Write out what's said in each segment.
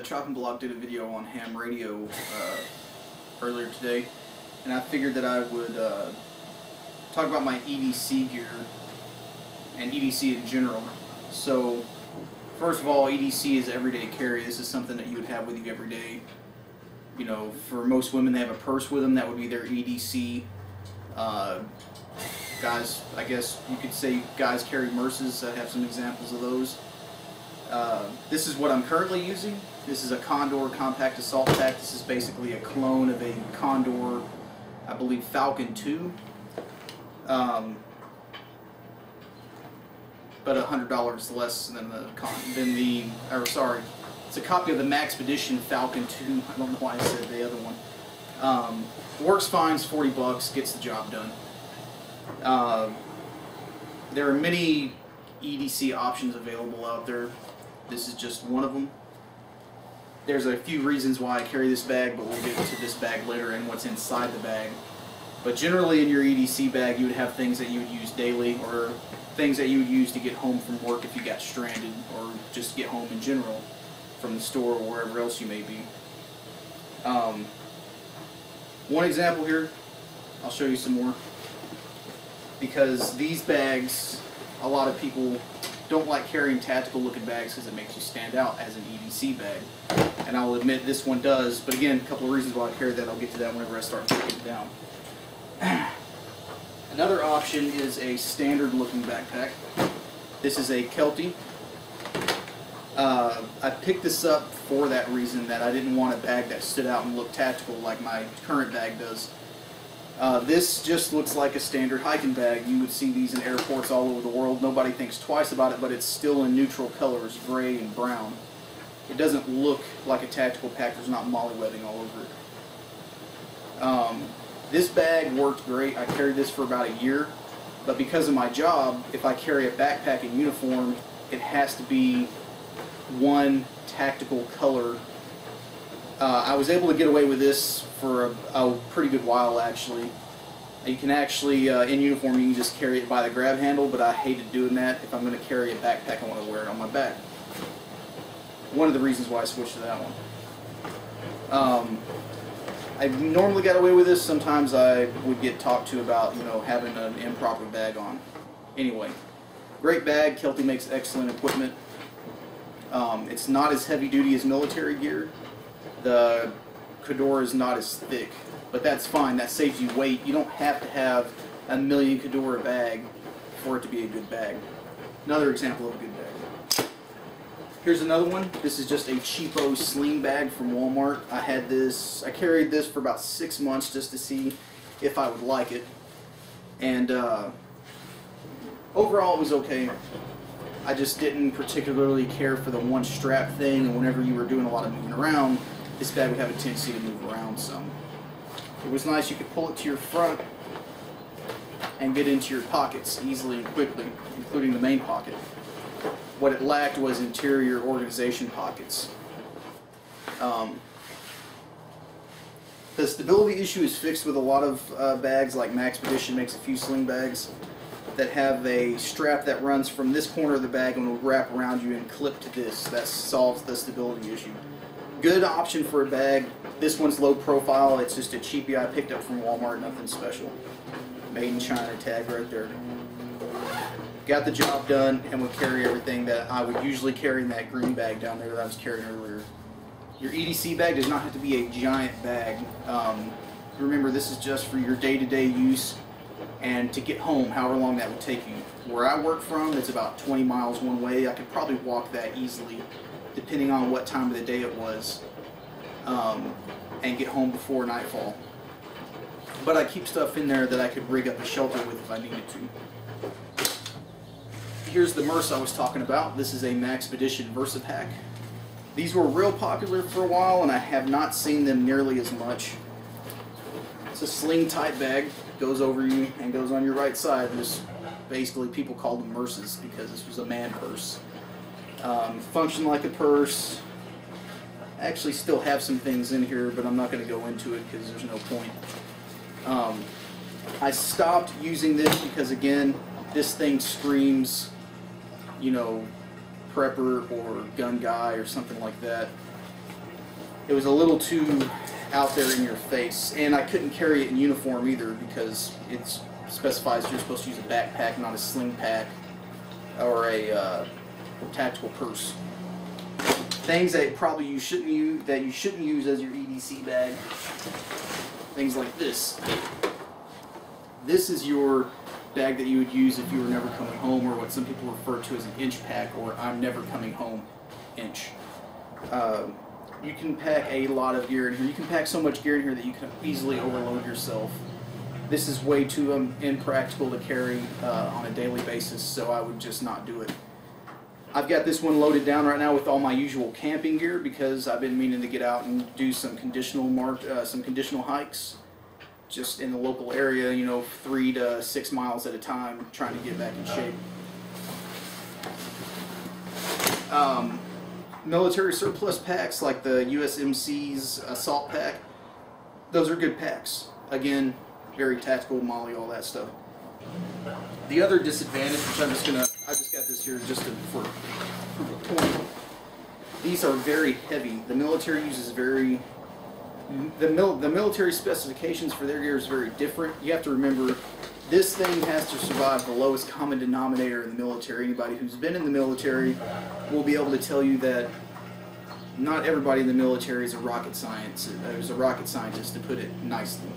Chopping Block did a video on ham radio earlier today, and I figured that I would talk about my EDC gear and EDC in general. So, first of all, EDC is everyday carry. This is something that you would have with you every day. You know, for most women, they have a purse with them. That would be their EDC. Guys, I guess you could say guys carry Merces. I have some examples of those. This is what I'm currently using. This is a Condor compact assault pack. This is basically a clone of a Condor, I believe, Falcon 2. But $100 less than it's a copy of the Maxpedition Falcon 2. I don't know why I said the other one. Works fine, it's 40 bucks, gets the job done. There are many EDC options available out there. This is just one of them. There's a few reasons why I carry this bag, but we'll get to this bag later and what's inside the bag. But generally in your EDC bag you would have things that you would use daily, or things that you would use to get home from work if you got stranded, or just get home in general from the store or wherever else you may be. One example here, I'll show you some more, because these bags, a lot of people don't like carrying tactical looking bags because it makes you stand out as an EDC bag, and I'll admit this one does, but again, a couple of reasons why I carry that. I'll get to that whenever I start breaking it down. Another option is a standard looking backpack. This is a Kelty. I picked this up for that reason, that I didn't want a bag that stood out and looked tactical like my current bag does. This just looks like a standard hiking bag. You would see these in airports all over the world. Nobody thinks twice about it, but it's still in neutral colors, gray and brown. It doesn't look like a tactical pack. There's not mollywebbing all over it. This bag worked great. I carried this for about a year, but because of my job, if I carry a backpack in uniform, it has to be one tactical color. I was able to get away with this for a pretty good while, actually. You can actually, in uniform, you can just carry it by the grab handle, but I hated doing that. If I'm going to carry a backpack, I want to wear it on my back. One of the reasons why I switched to that one. I normally got away with this. Sometimes I would get talked to about, you know, having an improper bag on. Anyway, great bag. Kelty makes excellent equipment. It's not as heavy duty as military gear. The Cador is not as thick, but that's fine. That saves you weight. You don't have to have a million Cador bag for it to be a good bag. Another example of a good bag. Here's another one. This is just a cheapo sling bag from Walmart. I carried this for about 6 months just to see if I would like it, and overall it was okay. I just didn't particularly care for the one strap thing, and whenever you were doing a lot of moving around, this bag would have a tendency to move around some. It was nice. You could pull it to your front and get into your pockets easily and quickly, including the main pocket. What it lacked was interior organization pockets. The stability issue is fixed with a lot of bags, like Maxpedition makes a few sling bags that have a strap that runs from this corner of the bag and will wrap around you and clip to this. That solves the stability issue. Good option for a bag. This one's low profile. It's just a cheapie I picked up from Walmart, nothing special. Made in China tag right there. Got the job done, and would carry everything that I would usually carry in that green bag down there that I was carrying earlier. Your EDC bag does not have to be a giant bag. Remember, this is just for your day-to-day use and to get home, however long that would take you. Where I work from, it's about 20 miles one way. I could probably walk that easily, depending on what time of the day it was, and get home before nightfall. But I keep stuff in there that I could rig up a shelter with if I needed to. Here's the Merce I was talking about. This is a Maxpedition VersaPack. These were real popular for a while, and I have not seen them nearly as much. It's a sling type bag, goes over you and goes on your right side. Just basically, people called them Merces because this was a man purse. Function like a purse. I actually still have some things in here, but I'm not going to go into it because there's no point. I stopped using this because, again, this thing screams, you know, prepper or gun guy or something like that. it was a little too out there in your face, and I couldn't carry it in uniform either because it specifies you're supposed to use a backpack, not a sling pack or a tactical purse. Things that probably you shouldn't use as your EDC bag. Things like this. This is your bag that you would use if you were never coming home, or what some people refer to as an inch pack, or I'm never coming home inch. You can pack a lot of gear in here. You can pack so much gear in here that you can easily overload yourself. This is way too impractical to carry on a daily basis, so I would just not do it. I've got this one loaded down right now with all my usual camping gear because I've been meaning to get out and do some conditional hikes just in the local area, you know, 3 to 6 miles at a time, trying to get back in shape. Military surplus packs like the USMC's assault pack, those are good packs. Again, very tactical, MOLLE, all that stuff. The other disadvantage, which I just got this here just for a point. These are very heavy. The military uses the military specifications for their gear is very different. You have to remember, this thing has to survive the lowest common denominator in the military. Anybody who's been in the military will be able to tell you that not everybody in the military is a rocket scientist, to put it nicely.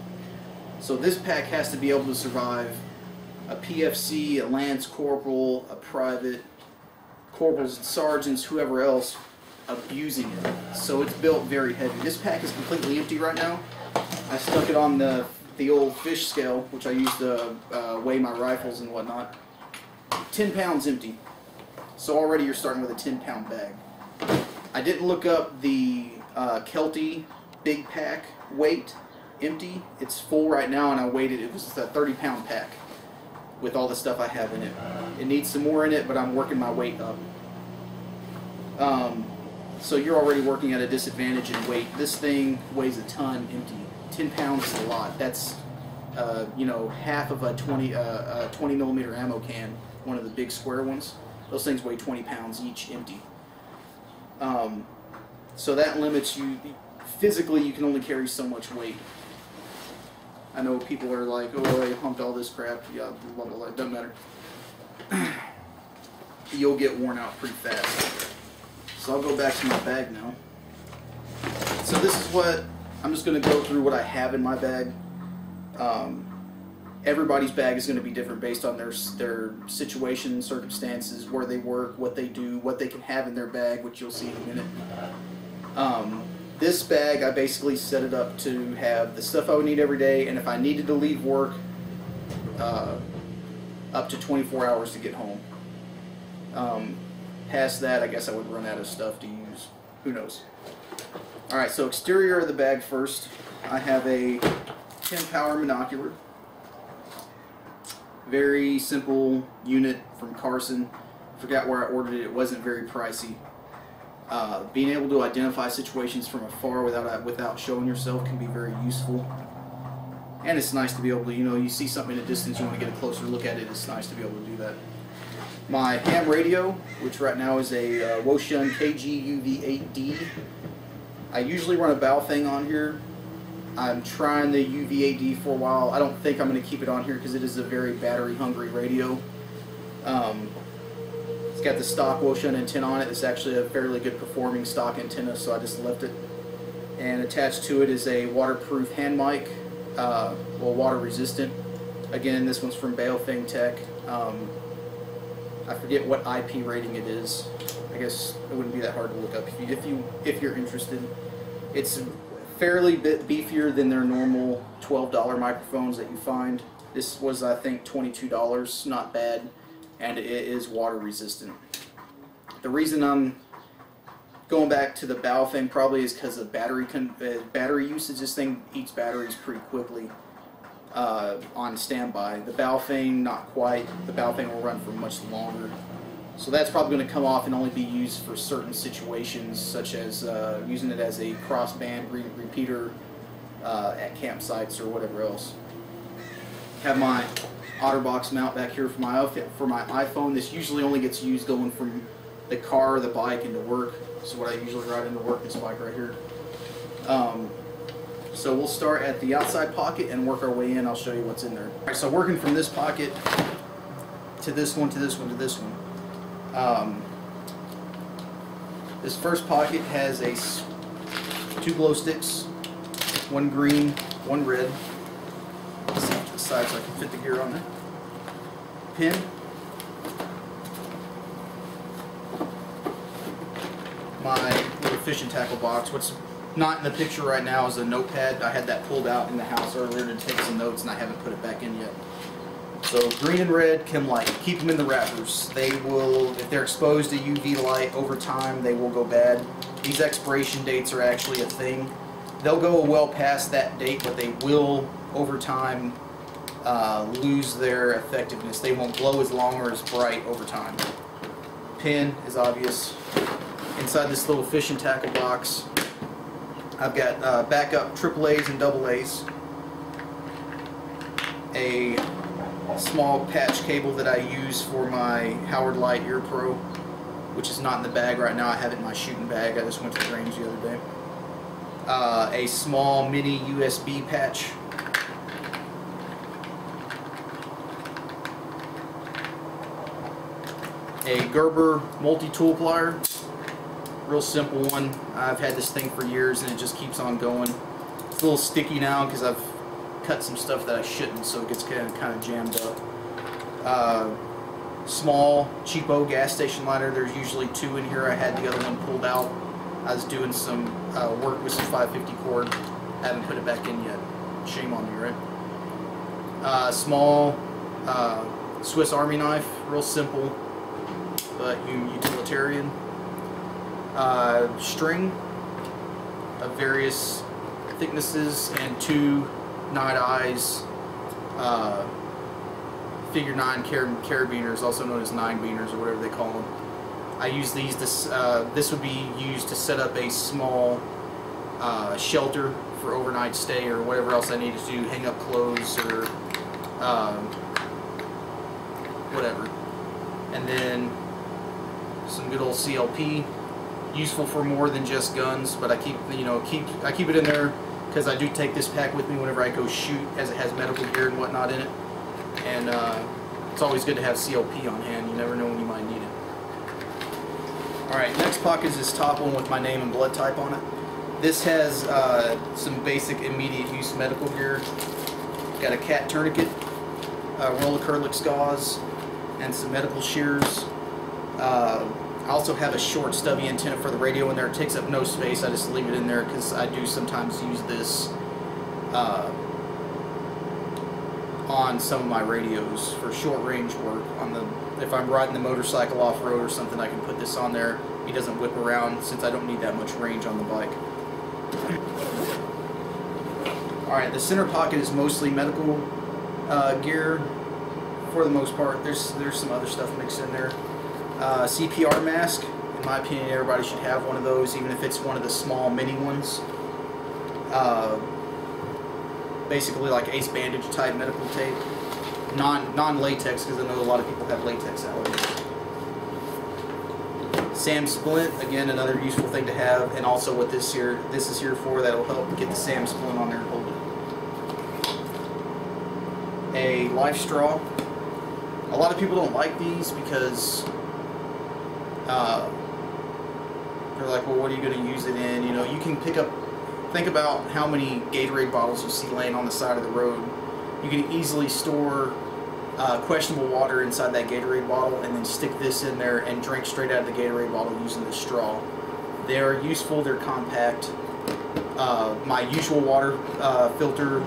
So this pack has to be able to survive a PFC, a lance corporal, a private, corporals and sergeants, whoever else, abusing it. So it's built very heavy. This pack is completely empty right now. I stuck it on the old fish scale, which I use to weigh my rifles and whatnot. 10 pounds empty. So already you're starting with a 10-pound bag. I didn't look up the Kelty big pack weight empty. It's full right now, and I weighed it. It was a 30-pound pack with all the stuff I have in it. It needs some more in it, but I'm working my weight up. So you're already working at a disadvantage in weight. This thing weighs a ton empty. 10 pounds is a lot. That's you know, half of a 20 millimeter ammo can, one of the big square ones. Those things weigh 20 pounds each empty. So that limits you. Physically, you can only carry so much weight. I know people are like, oh, I pumped all this crap. Yeah, blah, blah, blah. It doesn't matter. You'll get worn out pretty fast. So I'll go back to my bag now. So this is what, I'm just going to go through what I have in my bag. Everybody's bag is going to be different based on their situation, circumstances, where they work, what they do, what they can have in their bag, which you'll see in a minute. This bag, I basically set it up to have the stuff I would need every day, and if I needed to leave work, up to 24 hours to get home. Past that, I guess I would run out of stuff to use. Who knows? Alright, so exterior of the bag first. I have a 10 power monocular. Very simple unit from Carson. Forgot where I ordered it. It wasn't very pricey. Being able to identify situations from afar without showing yourself can be very useful. And it's nice to be able to, you know, you see something in a distance, you want to get a closer look at it, it's nice to be able to do that. My ham radio, which right now is a Wouxun KG-UV8D. I usually run a Baofeng on here. I'm trying the UV8D for a while. I don't think I'm going to keep it on here because it is a very battery-hungry radio. It's got the stock Wouxun antenna on it. It's actually a fairly good performing stock antenna, so I just left it. And attached to it is a waterproof hand mic, well, water resistant. Again, this one's from Baofeng Tech. I forget what IP rating it is. I guess it wouldn't be that hard to look up if you're interested. It's fairly bit beefier than their normal $12 microphones that you find. This was, I think, $22, not bad, and it is water resistant. The reason I'm going back to the Baofeng probably is because of battery usage. This thing eats batteries pretty quickly on standby. The Baofeng, not quite. The Baofeng will run for much longer. So that's probably going to come off and only be used for certain situations, such as using it as a crossband repeater at campsites or whatever else. Have my OtterBox mount back here for my iPhone. This usually only gets used going from the car or the bike into work. So what I usually ride into work, this bike right here. So we'll start at the outside pocket and work our way in. I'll show you what's in there. Alright, so working from this pocket to this one, to this one, to this one. This first pocket has two glow sticks, one green, one red. Let's set to the side so I can fit the gear on there. Pin. My little fishing tackle box. What's not in the picture right now is a notepad. I had that pulled out in the house earlier to take some notes, and I haven't put it back in yet. So green and red, chem light. Keep them in the wrappers. They will, if they're exposed to UV light over time, they will go bad. These expiration dates are actually a thing. They'll go well past that date, but they will, over time, lose their effectiveness. They won't glow as long or as bright over time. Pin is obvious. Inside this little fishing tackle box, I've got backup AAAs and AA's. A small patch cable that I use for my Howard Light Ear Pro, which is not in the bag right now. I have it in my shooting bag. I just went to the range the other day. A small mini USB patch. A Gerber multi-tool plier. Real simple one. I've had this thing for years and it just keeps on going. It's a little sticky now because I've cut some stuff that I shouldn't, so it gets kind of jammed up. Small cheapo gas station lighter. There's usually two in here. I had the other one pulled out. I was doing some work with some 550 cord. I haven't put it back in yet. Shame on me, right? Small Swiss Army knife. Real simple, but utilitarian. String of various thicknesses and two night eyes, figure 9 carabiners, also known as 9-beaners or whatever they call them. I use these. This would be used to set up a small shelter for overnight stay or whatever else I need to do, hang up clothes or whatever. And then some good old CLP, useful for more than just guns, but I keep it in there because I do take this pack with me whenever I go shoot, as it has medical gear and whatnot in it. And it's always good to have CLP on hand. You never know when you might need it. Alright, next pocket is this top one with my name and blood type on it. This has some basic immediate use medical gear. Got a cat tourniquet, a roll of Kerlix gauze, and some medical shears. I also have a short stubby antenna for the radio in there. It takes up no space. I just leave it in there because I do sometimes use this on some of my radios for short range work. If I'm riding the motorcycle off-road or something, I can put this on there. He doesn't whip around since I don't need that much range on the bike. Alright, the center pocket is mostly medical gear for the most part. There's some other stuff mixed in there. CPR mask. In my opinion, everybody should have one of those, even if it's one of the small mini ones. Basically like ace bandage type medical tape. Non-latex, because I know a lot of people have latex allergies. SAM splint, again another useful thing to have, and also what this is here for, that'll help get the SAM splint on there and hold it. A life straw. A lot of people don't like these because they're like, well, what are you going to use it in? You know, you can think about how many Gatorade bottles you see laying on the side of the road. You can easily store questionable water inside that Gatorade bottle and then stick this in there and drink straight out of the Gatorade bottle using the straw. They're useful, they're compact. My usual water filter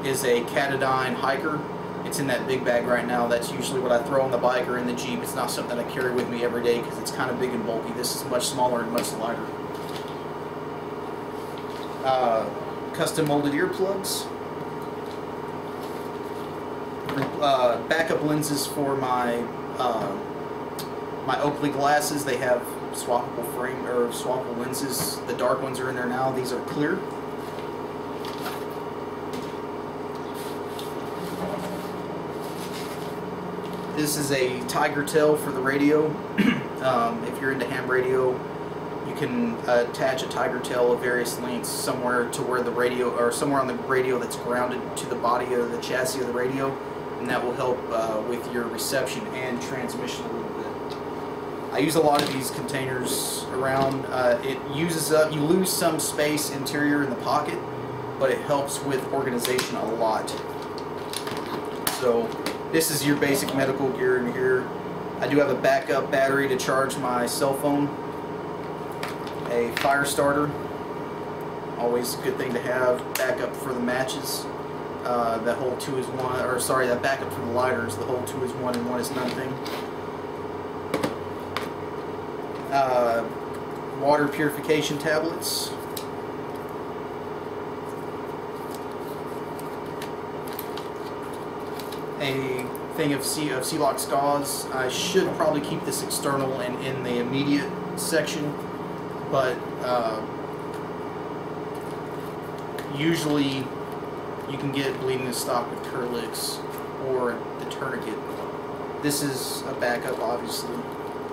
is a Catadine Hiker. It's in that big bag right now. That's usually what I throw on the bike or in the Jeep. It's not something that I carry with me every day because it's kind of big and bulky. This is much smaller and much lighter. Custom molded earplugs. Backup lenses for my my Oakley glasses. They have swappable frame or swappable lenses. The dark ones are in there now. These are clear. This is a tiger tail for the radio. If you're into ham radio, You can attach a tiger tail of various lengths somewhere to where the radio, or somewhere on the radio that's grounded to the body of the chassis of the radio, and that will help with your reception and transmission a little bit. I use a lot of these containers around. It uses up, you lose some space interior in the pocket, but it helps with organization a lot. So this is your basic medical gear in here. I do have a backup battery to charge my cell phone. A fire starter, always a good thing to have. Backup for the matches. That whole 2 is 1, or sorry, that backup for the lighters. The whole 2 is 1 and 1 is nothing. Water purification tablets. A thing of Sea-Lox gauze. I should probably keep this external and in the immediate section, but usually you can get bleeding to stop with Kerlix or the tourniquet. This is a backup, obviously.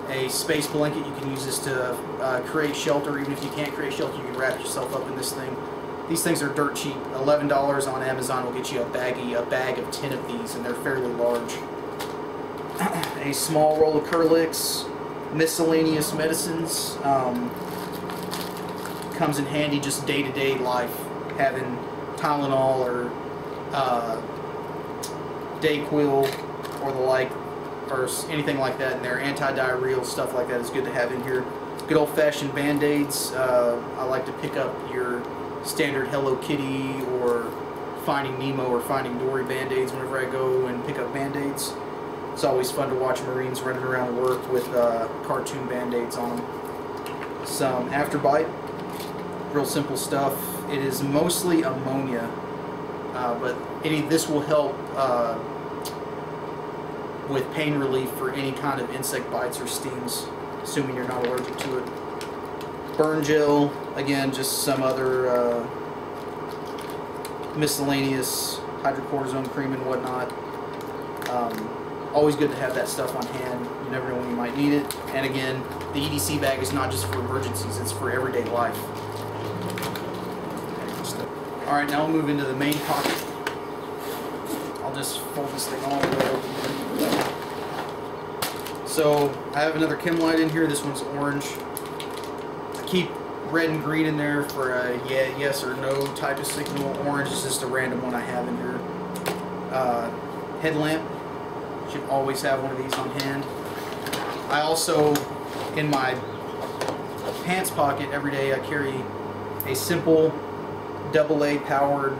A space blanket, you can use this to create shelter. Even if you can't create shelter, you can wrap yourself up in this thing. These things are dirt cheap. $11 on Amazon will get you a bag of 10 of these, and they're fairly large. A small roll of Kerlix, miscellaneous medicines. Comes in handy just day-to-day life, having Tylenol or Dayquil or the like, or anything like that in there. Anti-diarrheal stuff like that is good to have in here. Good old-fashioned Band-Aids. I like to pick up your standard Hello Kitty or Finding Nemo or Finding Dory Band-Aids whenever I go and pick up Band-Aids. It's always fun to watch Marines running around work with cartoon Band-Aids on them. Some Afterbite, real simple stuff. It is mostly ammonia, but this will help with pain relief for any kind of insect bites or stings, assuming you're not allergic to it. Burn gel, again, just some other miscellaneous hydrocortisone cream and whatnot. Always good to have that stuff on hand. You never know when you might need it. And again, the EDC bag is not just for emergencies, it's for everyday life. Alright, now we'll move into the main pocket. I'll just fold this thing all the way open. So, I have another chem light in here. This one's orange. I keep red and green in there for a yes or no type of signal. Orange is just a random one I have in here. Headlamp. Should always have one of these on hand. I also, in my pants pocket every day, I carry a simple AA powered,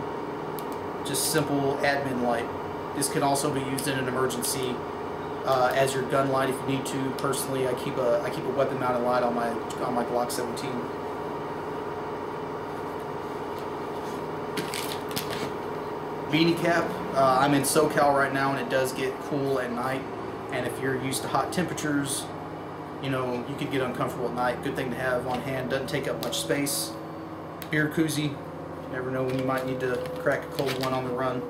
just simple admin light. This can also be used in an emergency as your gun light if you need to. Personally, I keep a weapon mounted light on my Glock 17. Beanie cap. I'm in SoCal right now, and it does get cool at night. And if you're used to hot temperatures, you know, you could get uncomfortable at night. Good thing to have on hand. Doesn't take up much space. Beer koozie. Never know when you might need to crack a cold one on the run.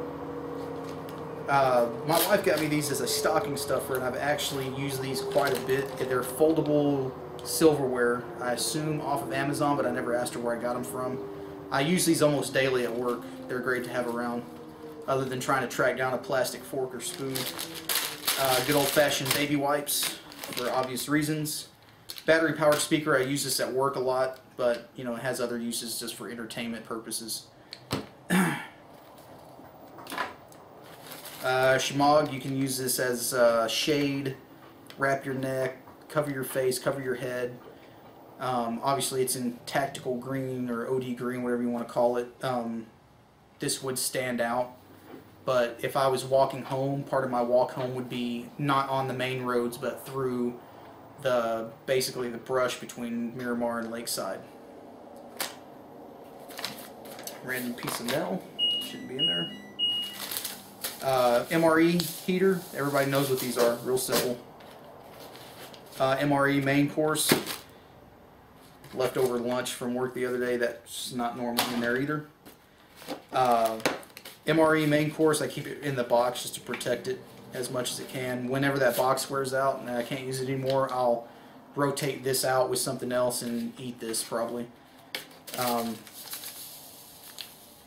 My wife got me these as a stocking stuffer, and I've actually used these quite a bit. They're foldable silverware, I assume off of Amazon, but I never asked her where I got them from. I use these almost daily at work. They're great to have around, other than trying to track down a plastic fork or spoon. Good old-fashioned baby wipes for obvious reasons. Battery-powered speaker. I use this at work a lot, but you know, it has other uses just for entertainment purposes. Shemagh, you can use this as shade, wrap your neck, cover your face, cover your head. Obviously it's in tactical green or OD green, whatever you want to call it. This would stand out, but if I was walking home, part of my walk home would be not on the main roads, but through basically the brush between Miramar and Lakeside. Random piece of metal, shouldn't be in there. MRE heater, everybody knows what these are, real simple. MRE main course, leftover lunch from work the other day, that's not normal in there either. MRE main course, I keep it in the box just to protect it as much as it can. Whenever that box wears out and I can't use it anymore, I'll rotate this out with something else and eat this probably.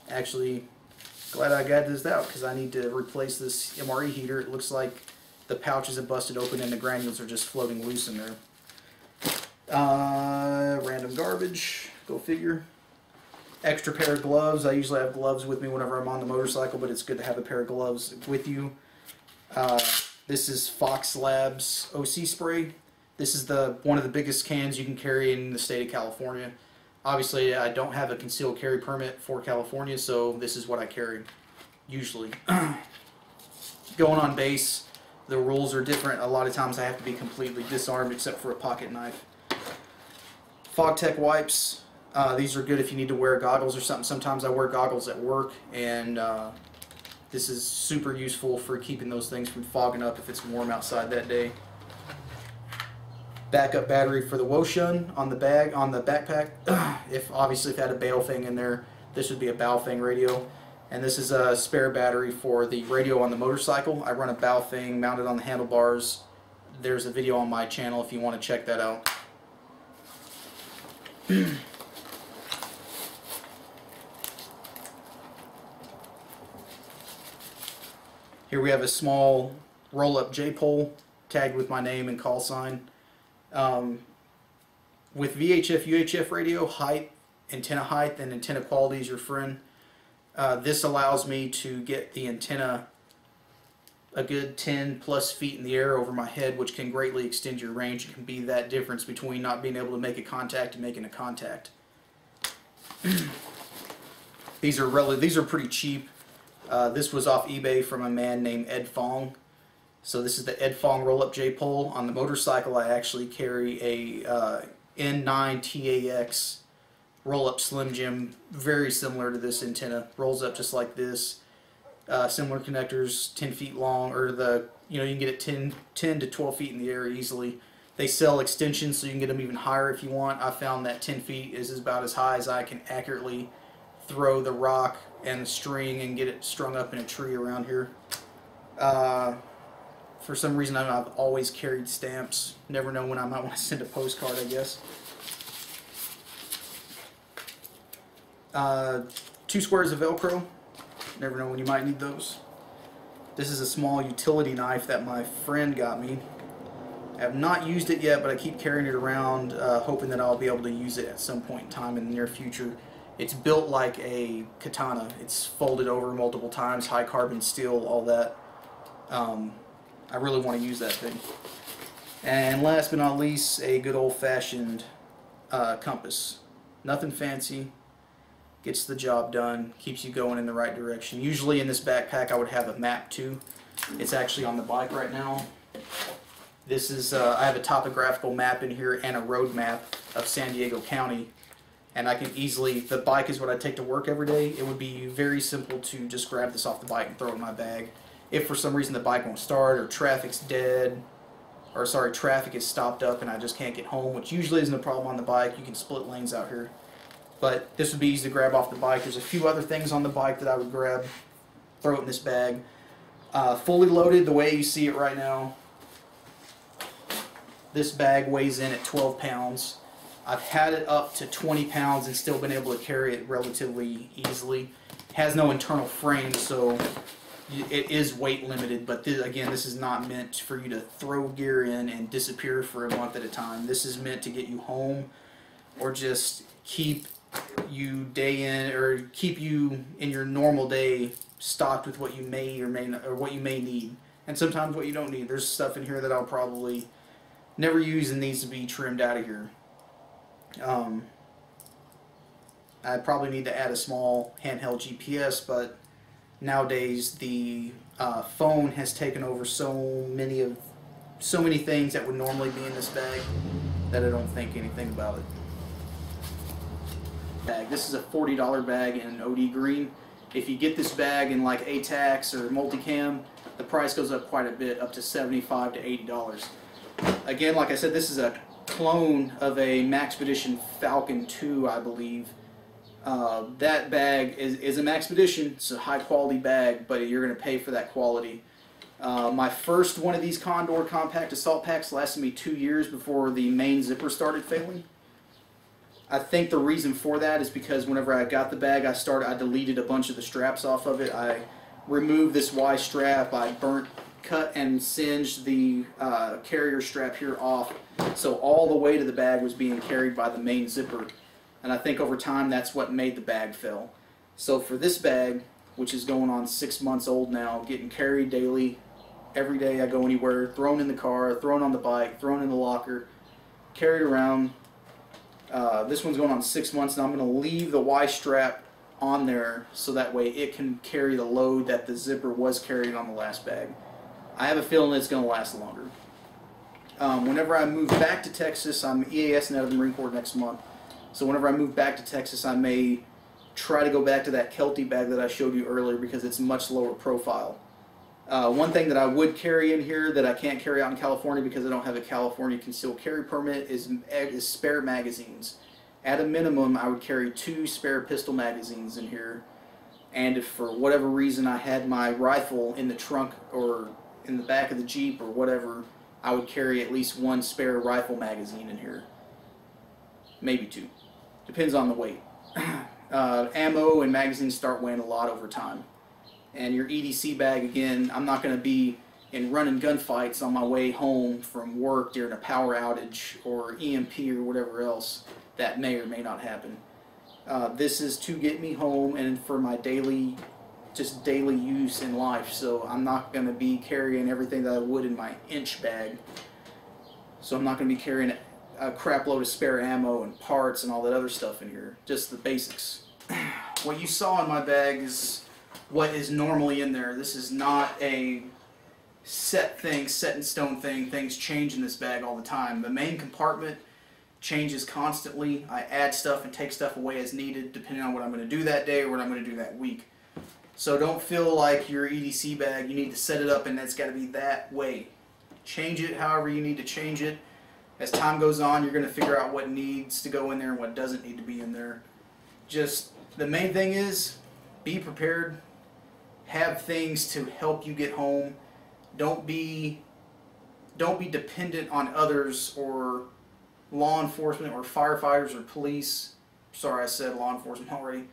Actually, glad I got this out because I need to replace this MRE heater. It looks like the pouches have busted open and the granules are just floating loose in there. Random garbage, go figure. Extra pair of gloves. I usually have gloves with me whenever I'm on the motorcycle, but it's good to have a pair of gloves with you. This is Fox Labs OC spray. This is one of the biggest cans you can carry in the state of California. Obviously, I don't have a concealed carry permit for California, so this is what I carry, usually. Going on base, the rules are different. A lot of times I have to be completely disarmed except for a pocket knife. FogTech wipes. These are good if you need to wear goggles or something. Sometimes I wear goggles at work, and this is super useful for keeping those things from fogging up if it's warm outside that day. Backup battery for the Wouxun on the backpack. If I had a Baofeng in there, this would be a Baofeng radio. And this is a spare battery for the radio on the motorcycle. I run a Baofeng mounted on the handlebars. There's a video on my channel if you want to check that out. Here we have a small roll-up J-pole tagged with my name and call sign. With VHF, UHF radio, antenna height, and antenna quality is your friend. This allows me to get the antenna a good 10 plus feet in the air over my head, which can greatly extend your range. It can be that difference between not being able to make a contact and making a contact. These are pretty cheap. This was off eBay from a man named Ed Fong. So this is the Ed Fong roll-up J-pole. On the motorcycle, I actually carry a N9 TAX roll-up Slim Jim, very similar to this antenna. Rolls up just like this. Similar connectors, 10 feet long, or you can get it 10 to 12 feet in the air easily. They sell extensions, so you can get them even higher if you want. I found that 10 feet is about as high as I can accurately throw the rock and the string and get it strung up in a tree around here. For some reason, I've always carried stamps. Never know when I might want to send a postcard, I guess. 2 squares of Velcro. Never know when you might need those. This is a small utility knife that my friend got me. I have not used it yet, but I keep carrying it around, hoping that I'll be able to use it at some point in time in the near future. It's built like a katana. It's folded over multiple times, high carbon steel, all that. I really want to use that thing. And last but not least, a good old-fashioned compass. Nothing fancy. Gets the job done. Keeps you going in the right direction. Usually in this backpack I would have a map too. It's actually on the bike right now. This is I have a topographical map in here and a road map of San Diego County. And I can easily, the bike is what I take to work every day. It would be very simple to just grab this off the bike and throw it in my bag. If for some reason the bike won't start, or traffic's dead, or sorry, traffic is stopped up and I just can't get home, which usually isn't a problem on the bike. You can split lanes out here. But this would be easy to grab off the bike. There's a few other things on the bike that I would grab, throw it in this bag. Fully loaded, the way you see it right now, this bag weighs in at 12 pounds. I've had it up to 20 pounds and still been able to carry it relatively easily. It has no internal frame, so it is weight limited, but again, this is not meant for you to throw gear in and disappear for a month at a time. This is meant to get you home, or just keep you keep you in your normal day stocked with what you may or may not, or what you may need, and sometimes what you don't need. There's stuff in here that I'll probably never use and needs to be trimmed out of here. I probably need to add a small handheld GPS, but nowadays the phone has taken over so many things that would normally be in this bag that I don't think anything about it. This is a $40 bag in an OD green. If you get this bag in like ATAX or Multicam, the price goes up quite a bit, up to $75 to $80. Again, like I said, this is a clone of a Maxpedition Falcon 2, I believe. That bag is a Maxpedition. It's a high quality bag, but you're going to pay for that quality. My first one of these Condor compact assault packs lasted me 2 years before the main zipper started failing. I think the reason for that is because whenever I got the bag, I deleted a bunch of the straps off of it. I removed this Y strap, I cut and singed the carrier strap here off, so all the weight of the bag was being carried by the main zipper, and I think over time that's what made the bag fail. So for this bag, which is going on 6 months old now, getting carried daily, every day I go anywhere, thrown in the car, thrown on the bike, thrown in the locker, carried around. This one's going on 6 months, and I'm going to leave the Y strap on there so that way it can carry the load that the zipper was carrying on the last bag. I have a feeling it's going to last longer. Whenever I move back to Texas, I'm EASing out of the Marine Corps next month, so whenever I move back to Texas, I may try to go back to that Kelty bag that I showed you earlier because it's much lower profile. One thing that I would carry in here that I can't carry out in California because I don't have a California concealed carry permit is spare magazines. At a minimum, I would carry 2 spare pistol magazines in here, and if for whatever reason I had my rifle in the trunk or in the back of the Jeep or whatever, I would carry at least 1 spare rifle magazine in here. Maybe 2. Depends on the weight. Ammo and magazines start weighing a lot over time. And your EDC bag, again, I'm not going to be in running gunfights on my way home from work during a power outage or EMP or whatever else that may or may not happen. This is to get me home and for my daily use in life, so I'm not going to be carrying everything that I would in my inch bag. So I'm not going to be carrying a crap load of spare ammo and parts and all that other stuff in here, just the basics. What you saw in my bag is what is normally in there. This is not a set in stone thing. Things change in this bag all the time. The main compartment changes constantly. I add stuff and take stuff away as needed depending on what I'm going to do that day or what I'm going to do that week. So don't feel like your EDC bag, you need to set it up and it's got to be that way. Change it however you need to change it. As time goes on, you're going to figure out what needs to go in there and what doesn't need to be in there. Just the main thing is be prepared. Have things to help you get home. Don't be dependent on others or law enforcement or firefighters or police. Sorry, I said law enforcement already.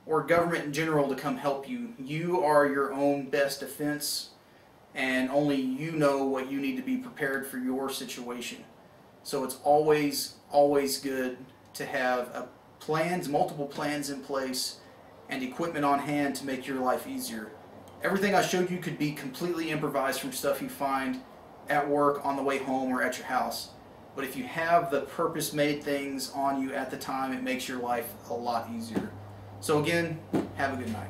Or government in general to come help you. You are your own best defense, and only you know what you need to be prepared for your situation. So it's always good to have multiple plans in place and equipment on hand to make your life easier. Everything I showed you could be completely improvised from stuff you find at work, on the way home, or at your house. But if you have the purpose-made things on you at the time, it makes your life a lot easier. So again, have a good night.